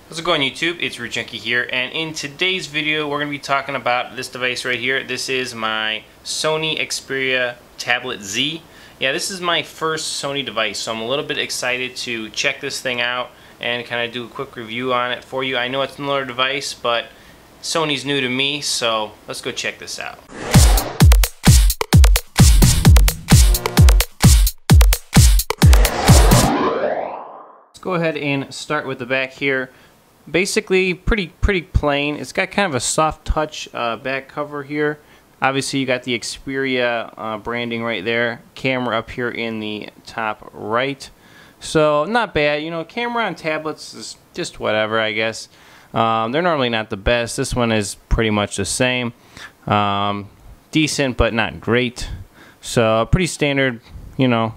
How's it going, YouTube? It's Root Junkie here, and in today's video we're going to be talking about this device right here. This is my Sony Xperia Tablet Z. Yeah, this is my first Sony device, so I'm a little bit excited to check this thing out and kind of do a quick review on it for you. I know it's another device, but Sony's new to me, so let's go check this out. Let's go ahead and start with the back here. Basically pretty plain. It's got kind of a soft touch back cover here. Obviously you got the Xperia branding right there. Camera up here in the top right. So not bad. You know, camera on tablets is just whatever, I guess. They're normally not the best. This one is pretty much the same. Decent but not great. So pretty standard, you know.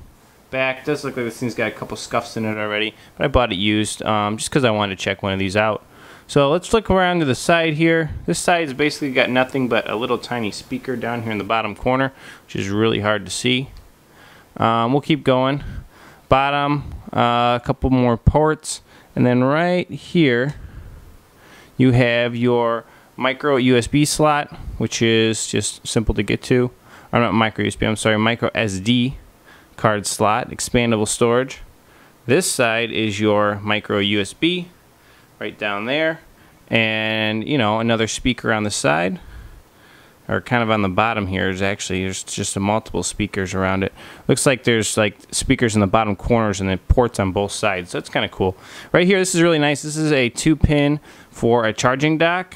Back does look like this thing's got a couple scuffs in it already, but I bought it used just because I wanted to check one of these out. So let's look around to the side here. This side's basically got nothing but a little tiny speaker down here in the bottom corner, which is really hard to see. We'll keep going. Bottom, a couple more ports, and then right here you have your micro USB slot, which is just simple to get to. Or not micro USB, I'm sorry, micro SD card slot, expandable storage. This side is your micro USB right down there, and you know, another speaker on the side, or kind of on the bottom here. There's just a multiple speakers around it. Looks like there's like speakers in the bottom corners and then ports on both sides, so that's kind of cool. Right here, this is really nice. This is a 2-pin for a charging dock,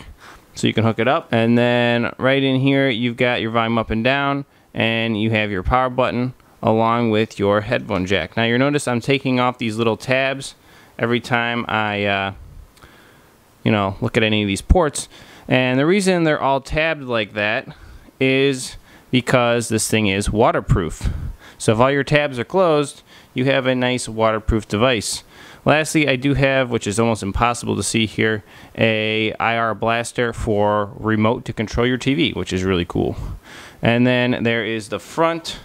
so you can hook it up, and then right in here you've got your volume up and down, and you have your power button along with your headphone jack. Now you'll notice I'm taking off these little tabs every time I you know, look at any of these ports, and the reason they're all tabbed like that is because this thing is waterproof. So if all your tabs are closed, you have a nice waterproof device. Lastly, I do have, which is almost impossible to see here, a IR blaster for remote to control your TV, which is really cool. And then there is the front,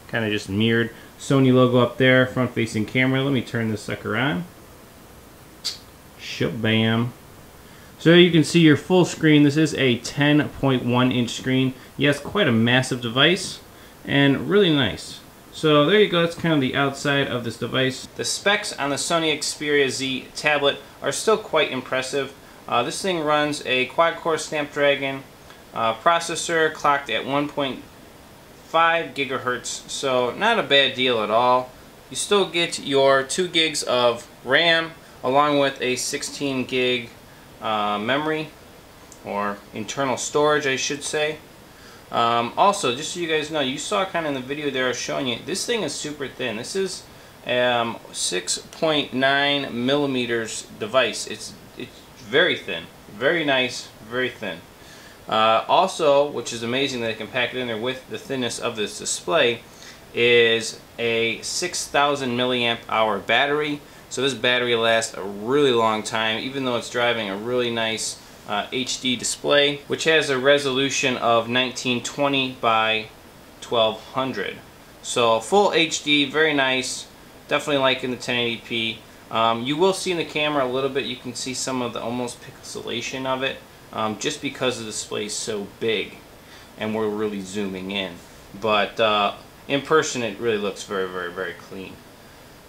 kind of just mirrored Sony logo up there, front facing camera. Let me turn this sucker on. Shabam. So you can see your full screen. This is a 10.1 inch screen. Yes, quite a massive device and really nice. So there you go, that's kind of the outside of this device. The specs on the Sony Xperia Z tablet are still quite impressive. This thing runs a quad-core Snapdragon processor clocked at 1.5 gigahertz, so not a bad deal at all. You still get your 2 gigs of RAM along with a 16 gig memory, or internal storage I should say. Also, just so you guys know, you saw kind of in the video there I was showing you, this thing is super thin. This is 6.9 millimeters device. It's very thin, very nice, very thin. Also, which is amazing that I can pack it in there with the thinness of this display, is a 6,000 milliamp hour battery. So this battery lasts a really long time, even though it's driving a really nice HD display, which has a resolution of 1920 by 1200. So full HD, very nice. Definitely liking the 1080p. You will see in the camera a little bit, you can see some of the almost pixelation of it. Just because the display is so big and we're really zooming in, but in person it really looks very clean.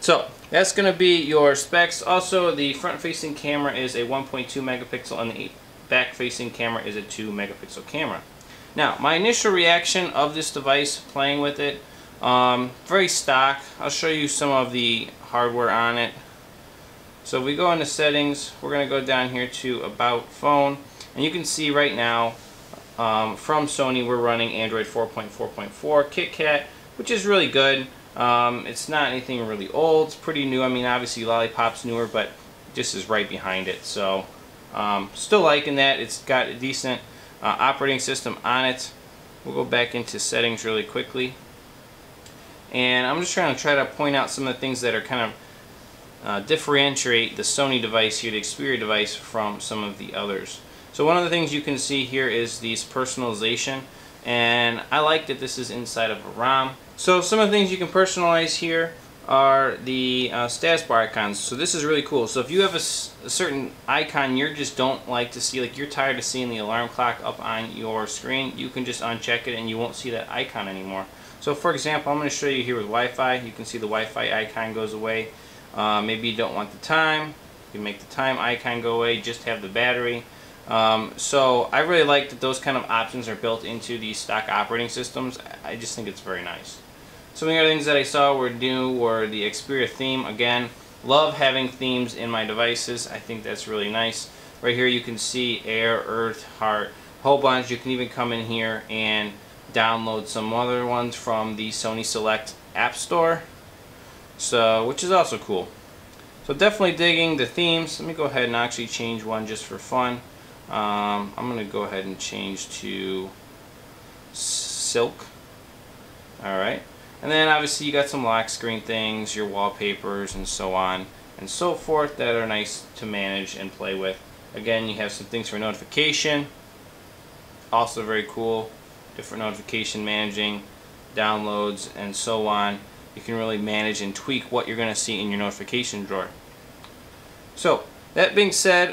So that's going to be your specs. Also, the front facing camera is a 1.2 megapixel and the back facing camera is a 2 megapixel camera. Now my initial reaction of this device, playing with it, very stock. I'll show you some of the hardware on it. So if we go into settings, we're going to go down here to About Phone. And you can see right now from Sony we're running Android 4.4.4 KitKat, which is really good. It's not anything really old, it's pretty new. I mean, obviously Lollipop's newer, but this is right behind it. So still liking that. It's got a decent operating system on it. We'll go back into settings really quickly. And I'm just trying to point out some of the things that are kind of differentiate the Sony device here, the Xperia device, from some of the others. So one of the things you can see here is these personalization, and I like that this is inside of a ROM. So some of the things you can personalize here are the status bar icons. So this is really cool. So if you have a certain icon you just don't like to see, like you're tired of seeing the alarm clock up on your screen, you can just uncheck it and you won't see that icon anymore. So for example, I'm going to show you here with Wi-Fi. You can see the Wi-Fi icon goes away. Maybe you don't want the time. You can make the time icon go away, just have the battery. So I really like that those kind of options are built into these stock operating systems. I just think it's very nice. Some of the other things that I saw were new were the Xperia theme. Again, love having themes in my devices. I think that's really nice. Right here you can see air, earth, heart, a whole bunch. You can even come in here and download some other ones from the Sony Select App Store, so which is also cool. So definitely digging the themes. Let me go ahead and actually change one just for fun. I'm going to go ahead and change to Silk. Alright. And then obviously you got some lock screen things, your wallpapers and so on and so forth that are nice to manage and play with. Again, you have some things for notification. Also very cool. Different notification managing, downloads and so on. You can really manage and tweak what you're going to see in your notification drawer. So that being said,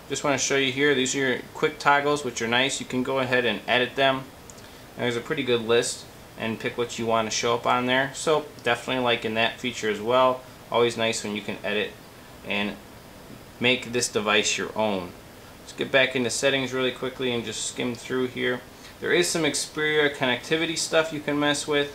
just want to show you here, these are your quick toggles, which are nice. You can go ahead and edit them. And there's a pretty good list and pick what you want to show up on there. So definitely liking that feature as well. Always nice when you can edit and make this device your own. Let's get back into settings really quickly and just skim through here. There is some Xperia connectivity stuff you can mess with,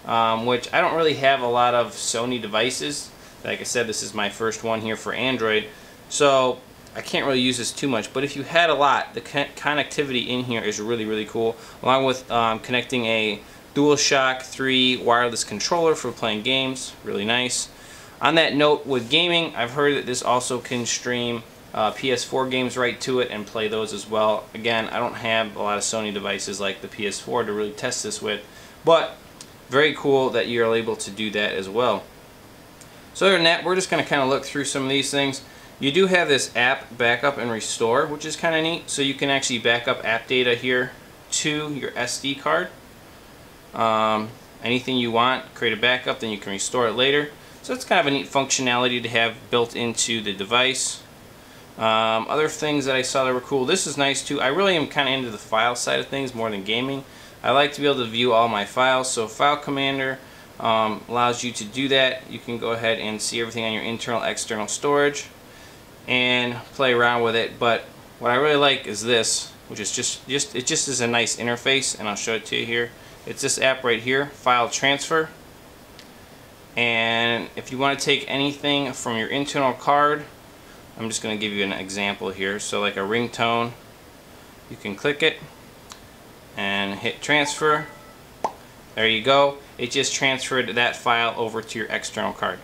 which I don't really have a lot of Sony devices. Like I said, this is my first one here for Android, so I can't really use this too much. But if you had a lot, the connectivity in here is really, really cool, along with connecting a DualShock 3 wireless controller for playing games. Really nice. On that note, with gaming, I've heard that this also can stream PS4 games right to it and play those as well. Again, I don't have a lot of Sony devices like the PS4 to really test this with, but very cool that you're able to do that as well. So other than that, we're just going to kind of look through some of these things. You do have this app backup and restore, which is kind of neat. So you can actually back up app data here to your SD card. Anything you want, create a backup, then you can restore it later. So it's kind of a neat functionality to have built into the device. Other things that I saw that were cool, this is nice too. I really am kind of into the file side of things more than gaming. I like to be able to view all my files, so File Commander allows you to do that. You can go ahead and see everything on your internal, external storage and play around with it. But what I really like is this, which is just is a nice interface, and I'll show it to you here. It's this app right here, File Transfer. And if you want to take anything from your internal card, I'm just going to give you an example here. So like a ringtone, you can click it and hit transfer. There you go. It just transferred that file over to your external card.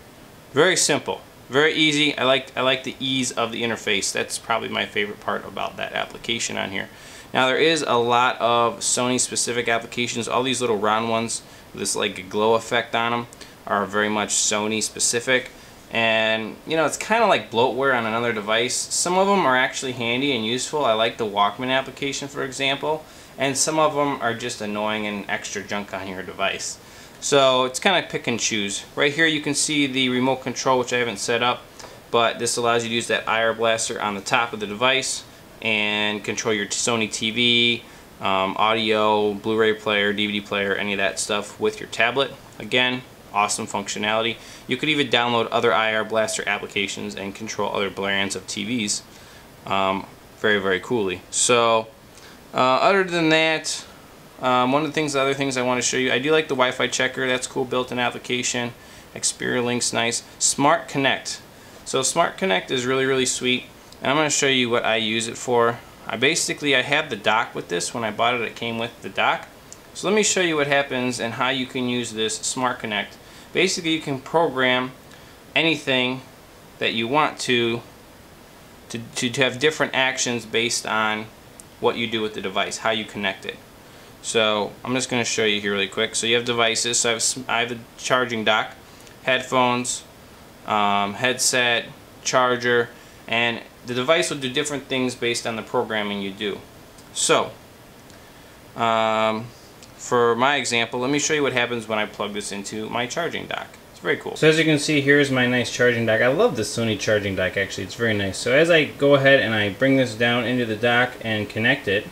Very simple, very easy. I like the ease of the interface. That's probably my favorite part about that application on here. Now there is a lot of Sony specific applications. All these little round ones with this like glow effect on them are very much Sony specific. And you know, it's kind of like bloatware on another device. Some of them are actually handy and useful. I like the Walkman application, for example, and some of them are just annoying and extra junk on your device. So it's kind of pick and choose. Right here you can see the remote control, which I haven't set up, but this allows you to use that IR blaster on the top of the device and control your Sony TV, audio, Blu-ray player, DVD player, any of that stuff with your tablet. Again, awesome functionality. You could even download other IR blaster applications and control other brands of TVs very, very coolly. So other than that, one of the other things I want to show you, I do like the Wi-Fi checker. That's cool, built-in application. Xperia Link's nice. Smart Connect. So Smart Connect is really, really sweet, and I'm going to show you what I use it for. I have the dock with this. When I bought it, it came with the dock. So let me show you what happens and how you can use this Smart Connect. Basically, you can program anything that you want to have different actions based on what you do with the device, how you connect it. So I'm just going to show you here really quick. So you have devices. So I have a charging dock, headphones, headset, charger, and the device will do different things based on the programming you do. So for my example, let me show you what happens when I plug this into my charging dock. It's very cool. So as you can see, here's my nice charging dock. I love this Sony charging dock, actually. It's very nice. So as I go ahead and I bring this down into the dock and connect it,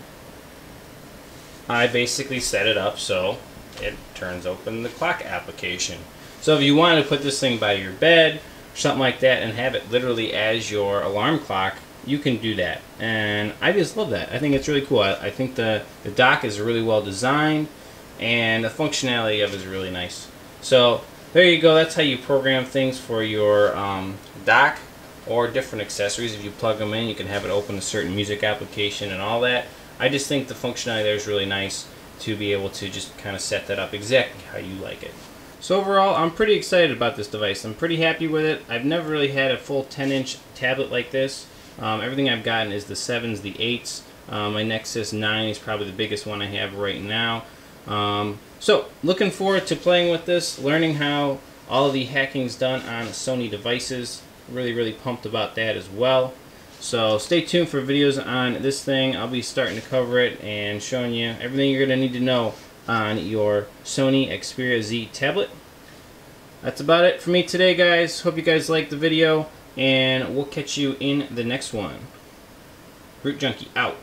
I basically set it up so it turns open the clock application. So if you wanted to put this thing by your bed or something like that and have it literally as your alarm clock, you can do that. And I just love that. I think it's really cool. I think the dock is really well designed and the functionality of it is really nice. So there you go. That's how you program things for your dock or different accessories. If you plug them in, you can have it open a certain music application and all that. I just think the functionality there is really nice to be able to just kind of set that up exactly how you like it. So overall, I'm pretty excited about this device. I'm pretty happy with it. I've never really had a full 10-inch tablet like this. Everything I've gotten is the 7s, the 8s. My Nexus 9 is probably the biggest one I have right now. So looking forward to playing with this, learning how all of the hacking's done on Sony devices. Really pumped about that as well. So stay tuned for videos on this thing. I'll be starting to cover it and showing you everything you're going to need to know on your Sony Xperia Z tablet. That's about it for me today, guys. Hope you guys liked the video, and we'll catch you in the next one. Root Junkie out.